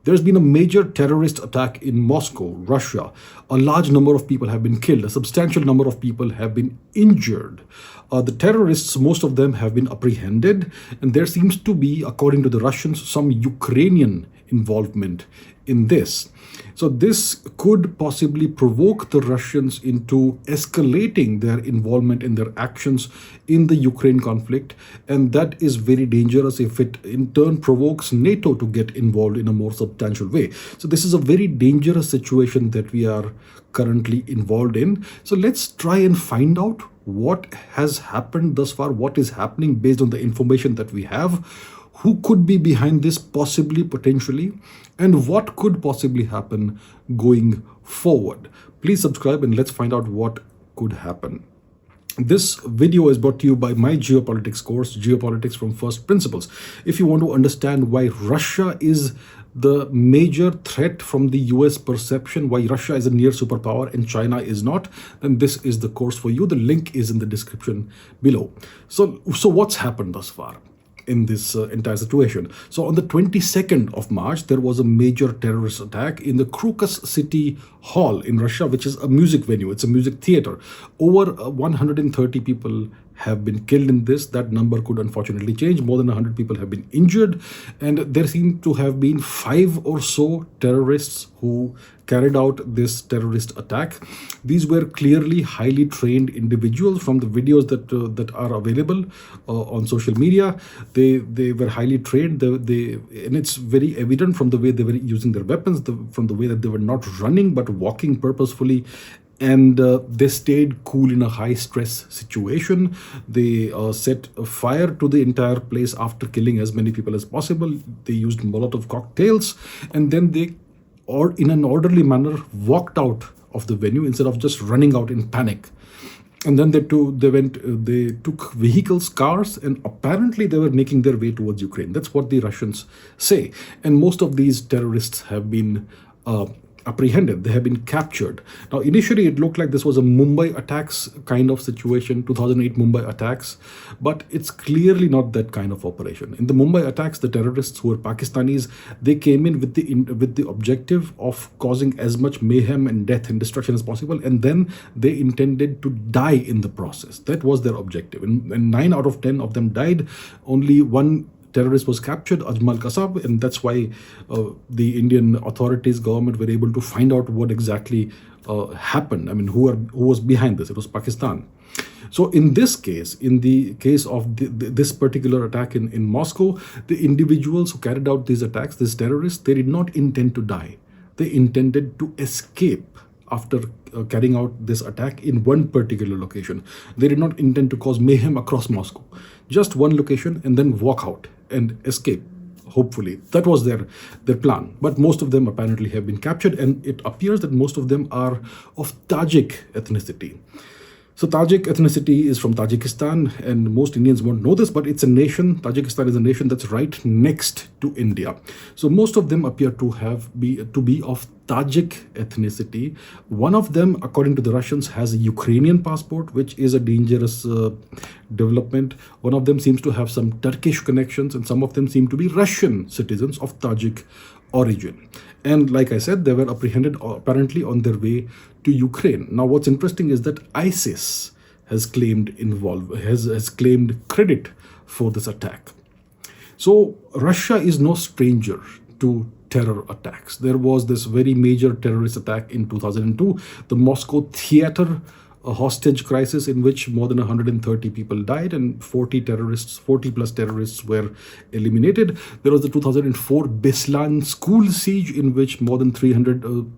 There's been a major terrorist attack in Moscow, Russia. A large number of people have been killed. A substantial number of people have been injured. The terrorists, most of them have been apprehended, and there seems to be, according to the Russians, some Ukrainian involvement in this. So this could possibly provoke the Russians into escalating their involvement in their actions in the Ukraine conflict. And that is very dangerous if it in turn provokes NATO to get involved in a more substantial way. So this is a very dangerous situation that we are currently involved in. So let's try and find out what has happened thus far, what is happening based on the information that we have. Who could be behind this possibly, potentially, and what could possibly happen going forward? Please subscribe and let's find out what could happen. This video is brought to you by my geopolitics course, Geopolitics from First Principles. If you want to understand why Russia is the major threat from the US perception, why Russia is a near superpower and China is not, then this is the course for you. The link is in the description below. So what's happened thus far in this entire situation? So on the 22nd of March, there was a major terrorist attack in the Crocus City Hall in Russia, which is a music venue. It's a music theater. Over 130 people have been killed in this. That number could unfortunately change. More than 100 people have been injured. And there seem to have been 5 or so terrorists who carried out this terrorist attack. These were clearly highly trained individuals from the videos that are available on social media. They were highly trained. And it's very evident from the way they were using their weapons, from the way that they were not running but walking purposefully. And they stayed cool in a high stress situation. They set fire to the entire place after killing as many people as possible. They used Molotov cocktails, and then they, or in an orderly manner, walked out of the venue instead of just running out in panic. And then they took vehicles, cars, and apparently they were making their way towards Ukraine. That's what the Russians say. And most of these terrorists have been apprehended. They have been captured. Now, initially, it looked like this was a Mumbai attacks kind of situation, 2008 Mumbai attacks, but it's clearly not that kind of operation. In the Mumbai attacks, the terrorists who were Pakistanis, they came in with the objective of causing as much mayhem and death and destruction as possible, and then they intended to die in the process. That was their objective. And 9 out of 10 of them died. Only one terrorist was captured, Ajmal Kasab, and that's why the Indian authorities, government, were able to find out what exactly happened. I mean, who was behind this? It was Pakistan. So in this case, in the case of this particular attack in Moscow, the individuals who carried out these attacks, these terrorists, they did not intend to die. They intended to escape after carrying out this attack in one particular location. They did not intend to cause mayhem across Moscow. Just one location and then walk out and escape, hopefully. That was their plan. But most of them apparently have been captured, and it appears that most of them are of Tajik ethnicity. So Tajik ethnicity is from Tajikistan, and most Indians won't know this, but it's a nation. Tajikistan is a nation that's right next to India. So most of them appear to be of Tajik ethnicity. One of them, according to the Russians, has a Ukrainian passport, which is a dangerous development. One of them seems to have some Turkish connections, and some of them seem to be Russian citizens of Tajik origin. And like I said, they were apprehended apparently on their way to Ukraine. Now, what's interesting is that ISIS has claimed has claimed credit for this attack. So Russia is no stranger to terror attacks. There was this very major terrorist attack in 2002, the Moscow theater hostage crisis, in which more than 130 people died and 40 plus terrorists were eliminated. There was the 2004 Beslan school siege, in which more than 300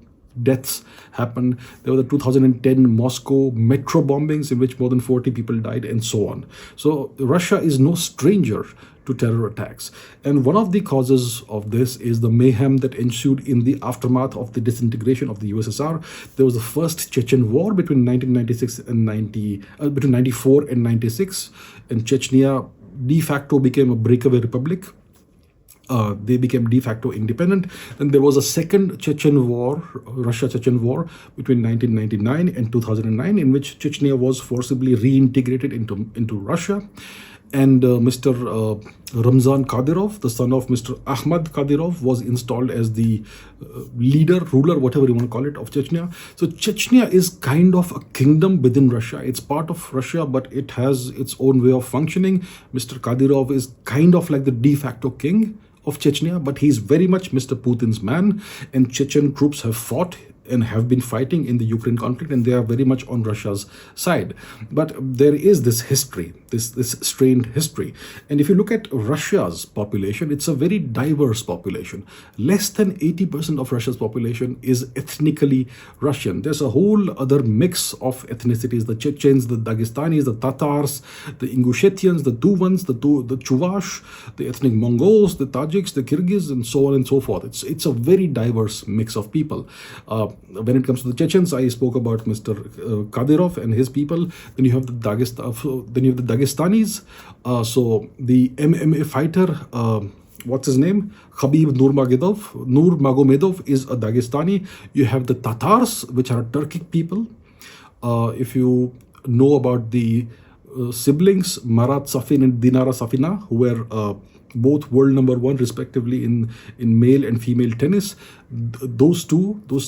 deaths happened. There were the 2010 Moscow metro bombings, in which more than 40 people died, and so on. So Russia is no stranger to terror attacks. And one of the causes of this is the mayhem that ensued in the aftermath of the disintegration of the USSR. There was the first Chechen war between 1996 and between 94 and 96, and Chechnya de facto became a breakaway republic. They became de facto independent. Then there was a second Chechen war, Russia-Chechen war, between 1999 and 2009, in which Chechnya was forcibly reintegrated into Russia. And Mr. Ramzan Kadyrov, the son of Mr. Ahmad Kadyrov, was installed as the leader, ruler, whatever you want to call it, of Chechnya. So Chechnya is kind of a kingdom within Russia. It's part of Russia, but it has its own way of functioning. Mr. Kadyrov is kind of like the de facto king of Chechnya, but he's very much Mr. Putin's man, and Chechen troops have fought and have been fighting in the Ukraine conflict, and they are very much on Russia's side. But there is this history, this strained history. And if you look at Russia's population, it's a very diverse population. Less than 80% of Russia's population is ethnically Russian. There's a whole other mix of ethnicities: the Chechens, the Dagestanis, the Tatars, the Ingushetians, the Tuvans, the Chuvash, the ethnic Mongols, the Tajiks, the Kyrgyz, and so on and so forth. It's a very diverse mix of people. When it comes to the Chechens, I spoke about Mr. Kadyrov and his people. Then you have the Dagestanis. So the MMA fighter, what's his name? Khabib Nurmagomedov is a Dagestani. You have the Tatars, which are Turkic people. If you know about the siblings Marat Safin and Dinara Safina, who were both world number one respectively in male and female tennis. Those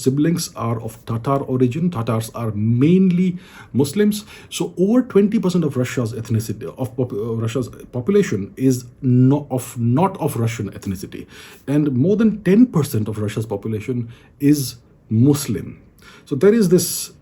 siblings are of Tatar origin. Tatars are mainly Muslims. So over 20% of Russia's ethnicity, of Russia's population, is not of Russian ethnicity, and more than 10% of Russia's population is Muslim. So there is this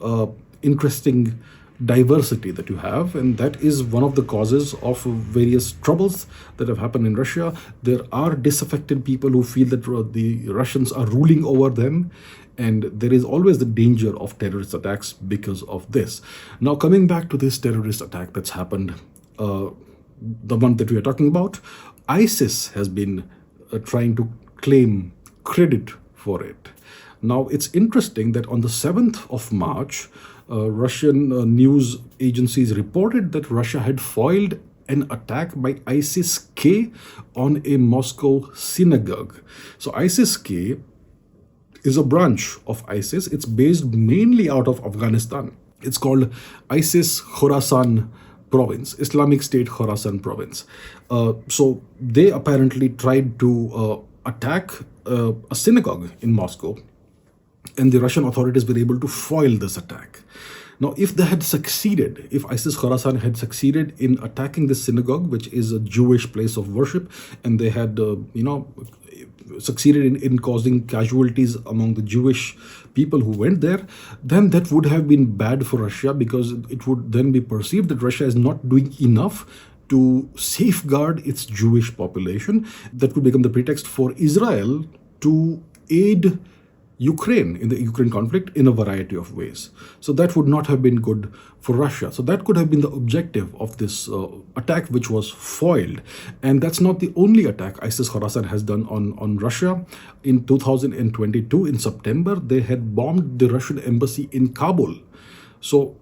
interesting diversity that you have, and that is one of the causes of various troubles that have happened in Russia. There are disaffected people who feel that the Russians are ruling over them, and there is always the danger of terrorist attacks because of this. Now, coming back to this terrorist attack that's happened, the one that we are talking about, ISIS has been trying to claim credit for it. Now, it's interesting that on the 7th of March, Russian news agencies reported that Russia had foiled an attack by ISIS-K on a Moscow synagogue. So ISIS-K is a branch of ISIS. It's based mainly out of Afghanistan. It's called ISIS Khorasan province, Islamic State Khorasan province. So they apparently tried to attack a synagogue in Moscow, and the Russian authorities were able to foil this attack. Now, if they had succeeded, if ISIS Khorasan had succeeded in attacking this synagogue, which is a Jewish place of worship, and they had, succeeded in causing casualties among the Jewish people who went there, then that would have been bad for Russia, because it would then be perceived that Russia is not doing enough to safeguard its Jewish population. That would become the pretext for Israel to aid Ukraine in the Ukraine conflict in a variety of ways. So that would not have been good for Russia. So that could have been the objective of this attack, which was foiled. And that's not the only attack ISIS Khorasan has done on Russia. In 2022, in September, they had bombed the Russian embassy in Kabul. So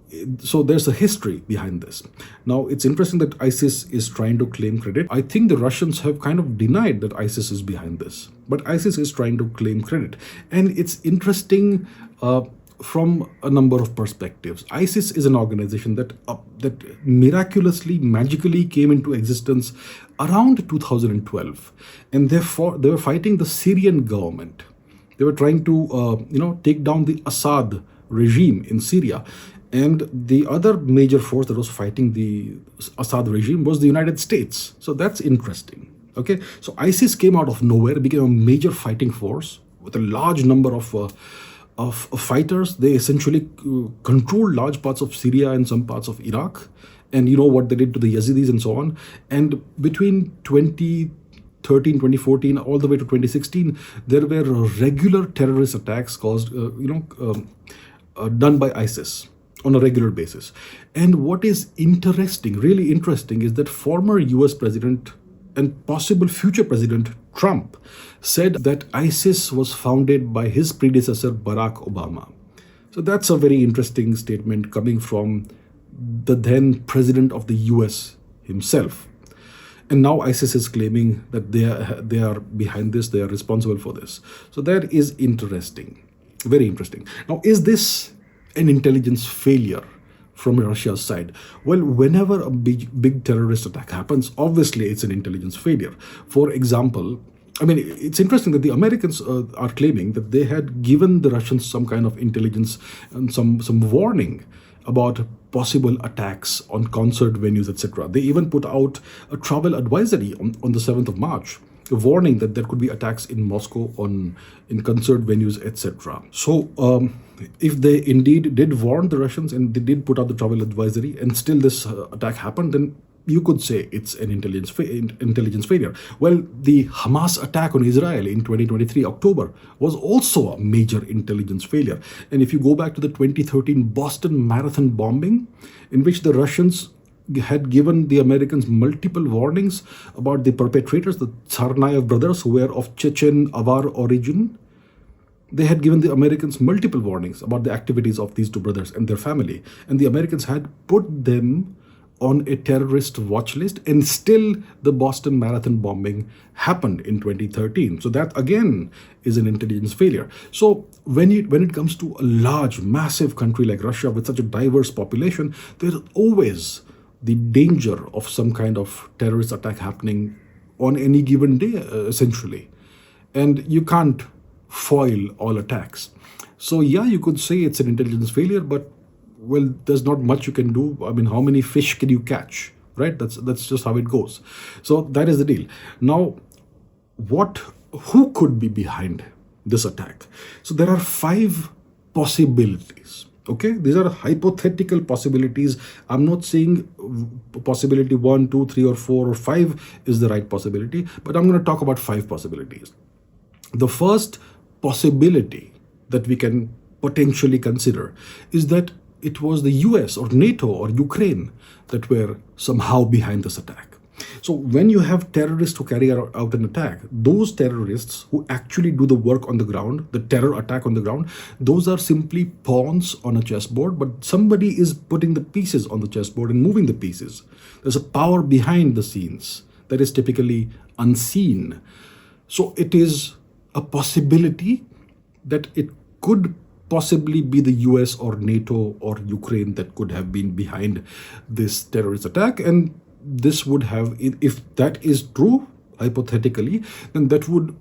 there's a history behind this. Now, it's interesting that ISIS is trying to claim credit. I think the Russians have kind of denied that ISIS is behind this, but ISIS is trying to claim credit. And it's interesting from a number of perspectives. ISIS is an organization that miraculously, magically came into existence around 2012. And therefore, they were fighting the Syrian government. They were trying to, take down the Assad regime in Syria. And the other major force that was fighting the Assad regime was the United States. So that's interesting. Okay, so ISIS came out of nowhere, became a major fighting force with a large number of fighters. They essentially controlled large parts of Syria and some parts of Iraq. And you know what they did to the Yazidis and so on. And between 2013, 2014, all the way to 2016, there were regular terrorist attacks caused, done by ISIS on a regular basis. And what is interesting, really interesting, is that former US President and possible future President Trump said that ISIS was founded by his predecessor Barack Obama. So that's a very interesting statement coming from the then President of the US himself. And now ISIS is claiming that they are behind this, they are responsible for this. So that is interesting, very interesting. Now, is this an intelligence failure from Russia's side? Well, whenever a big terrorist attack happens, obviously it's an intelligence failure. For example, I mean, it's interesting that the Americans are claiming that they had given the Russians some kind of intelligence and some warning about possible attacks on concert venues, etc. They even put out a travel advisory on the 7th of March, a warning that there could be attacks in Moscow in concert venues, etc. So if they indeed did warn the Russians and they did put out the travel advisory and still this attack happened, then you could say it's an intelligence failure. Well, the Hamas attack on Israel in 2023 October was also a major intelligence failure. And if you go back to the 2013 Boston Marathon bombing, in which the Russians had given the Americans multiple warnings about the perpetrators, the Tsarnaev brothers, who were of Chechen Avar origin. They had given the Americans multiple warnings about the activities of these two brothers and their family. And the Americans had put them on a terrorist watch list, and still the Boston Marathon bombing happened in 2013. So that again is an intelligence failure. So when it comes to a large, massive country like Russia with such a diverse population, there's always the danger of some kind of terrorist attack happening on any given day, essentially. And you can't foil all attacks. So yeah, you could say it's an intelligence failure, but well, there's not much you can do. I mean, how many fish can you catch, right? That's just how it goes. So that is the deal. Now, who could be behind this attack? So there are 5 possibilities. Okay, these are hypothetical possibilities. I'm not saying possibility 1, 2, 3, or 4, or 5 is the right possibility, but I'm going to talk about 5 possibilities. The first possibility that we can potentially consider is that it was the US or NATO or Ukraine that were somehow behind this attack. So when you have terrorists who carry out an attack, those terrorists who actually do the work on the ground, the terror attack on the ground, those are simply pawns on a chessboard, but somebody is putting the pieces on the chessboard and moving the pieces. There's a power behind the scenes that is typically unseen. So it is a possibility that it could possibly be the US or NATO or Ukraine that could have been behind this terrorist attack. And this would have, if that is true, hypothetically, then that would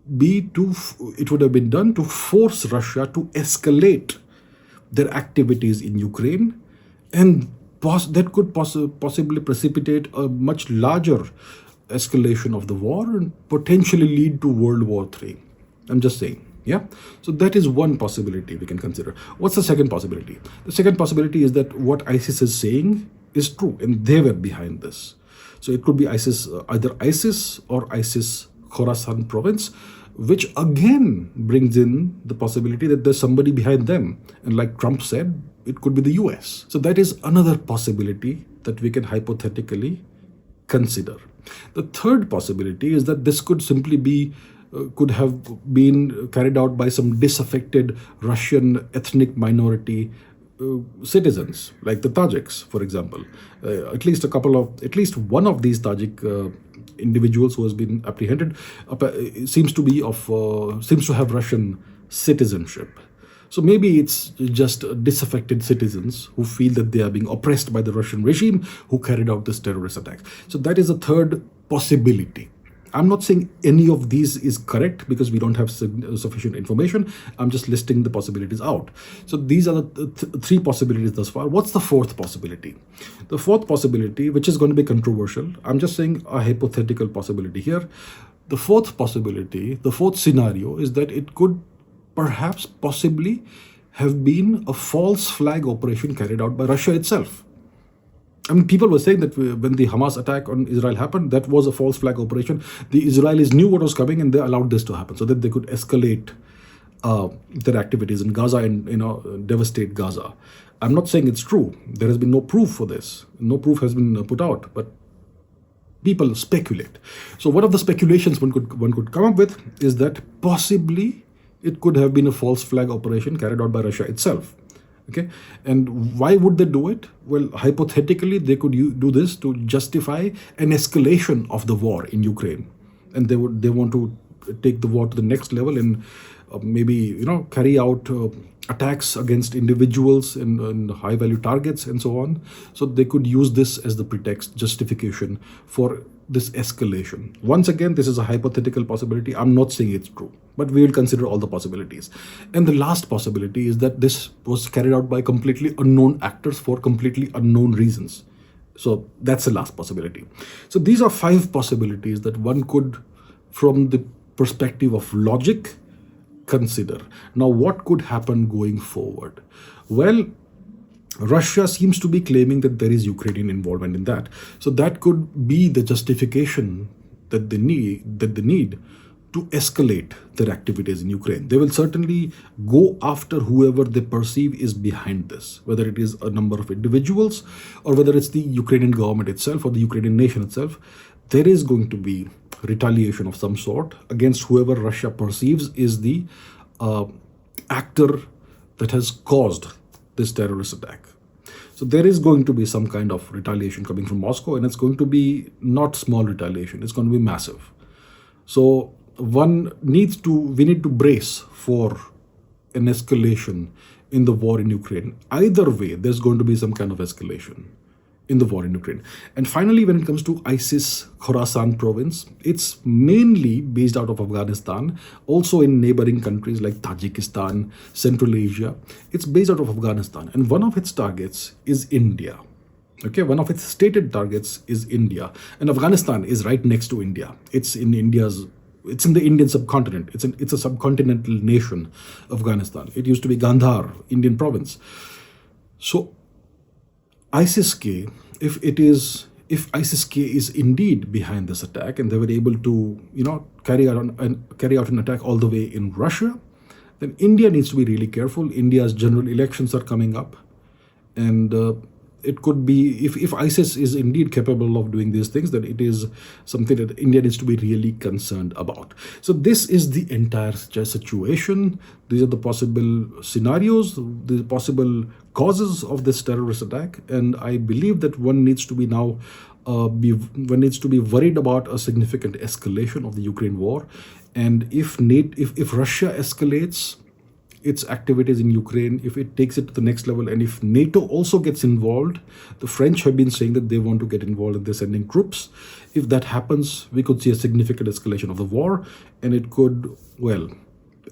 it would have been done to force Russia to escalate their activities in Ukraine. And that could possibly precipitate a much larger escalation of the war and potentially lead to World War III. I'm just saying. Yeah, so that is one possibility we can consider. What's the second possibility? The second possibility is that what ISIS is saying is true and they were behind this. So it could be ISIS, either ISIS or ISIS Khorasan province, which again brings in the possibility that there's somebody behind them. And like Trump said, it could be the US. So that is another possibility that we can hypothetically consider. The third possibility is that this could simply be could have been carried out by some disaffected Russian ethnic minority citizens, like the Tajiks, for example. At least one of these Tajik individuals who has been apprehended seems to have Russian citizenship. So maybe it's just disaffected citizens who feel that they are being oppressed by the Russian regime who carried out this terrorist attack. So that is a third possibility. I'm not saying any of these is correct because we don't have sufficient information. I'm just listing the possibilities out. So these are the 3 possibilities thus far. What's the fourth possibility? The fourth possibility, which is going to be controversial, I'm just saying a hypothetical possibility here. The fourth possibility, the fourth scenario is that it could perhaps possibly have been a false flag operation carried out by Russia itself. I mean, people were saying that when the Hamas attack on Israel happened, that was a false flag operation. The Israelis knew what was coming and they allowed this to happen so that they could escalate their activities in Gaza and devastate Gaza. I'm not saying it's true. There has been no proof for this. No proof has been put out, but people speculate. So one of the speculations one could come up with is that possibly it could have been a false flag operation carried out by Russia itself. Okay, and why would they do it? Well, hypothetically, they could do this to justify an escalation of the war in Ukraine, and they want to take the war to the next level and maybe, carry out attacks against individuals and high value targets and so on. So they could use this as the pretext, justification for this escalation. Once again, this is a hypothetical possibility. I'm not saying it's true, but we will consider all the possibilities. And the last possibility is that this was carried out by completely unknown actors for completely unknown reasons. So that's the last possibility. So these are 5 possibilities that one could, from the perspective of logic, consider. Now, what could happen going forward? Well, Russia seems to be claiming that there is Ukrainian involvement in that. So that could be the justification that they need to escalate their activities in Ukraine. They will certainly go after whoever they perceive is behind this, whether it is a number of individuals or whether it's the Ukrainian government itself or the Ukrainian nation itself. There is going to be retaliation of some sort against whoever Russia perceives is the actor that has caused this terrorist attack. So there is going to be some kind of retaliation coming from Moscow, and it's going to be not small retaliation. It's going to be massive. So we need to brace for an escalation in the war in Ukraine. Either way, there's going to be some kind of escalation in the war in Ukraine. And finally, when it comes to ISIS Khorasan province, it's mainly based out of Afghanistan, also in neighboring countries like Tajikistan, Central Asia. It's based out of Afghanistan, and one of its targets is India. Okay, one of its stated targets is India, and Afghanistan is right next to India. It's in the Indian subcontinent. It's a subcontinental nation, Afghanistan. It used to be Gandhar, Indian province. So ISIS-K, if ISIS-K is indeed behind this attack and they were able to, carry out an attack all the way in Russia, then India needs to be really careful. India's general elections are coming up, and it could be, if ISIS is indeed capable of doing these things, then it is something that India needs to be really concerned about. So this is the entire situation. These are the possible scenarios, the possible causes of this terrorist attack. And I believe that one needs to be worried about a significant escalation of the Ukraine war. And if Russia escalates its activities in Ukraine, if it takes it to the next level, and if NATO also gets involved, the French have been saying that they want to get involved and they're sending troops. If that happens, we could see a significant escalation of the war, and it could,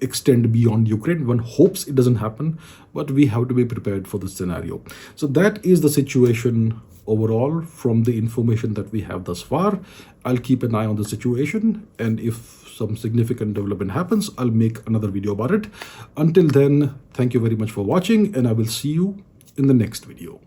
extend beyond Ukraine. One hopes it doesn't happen, but we have to be prepared for this scenario. So that is the situation overall from the information that we have thus far. I'll keep an eye on the situation, and if some significant development happens, I'll make another video about it. Until then, thank you very much for watching, and I will see you in the next video.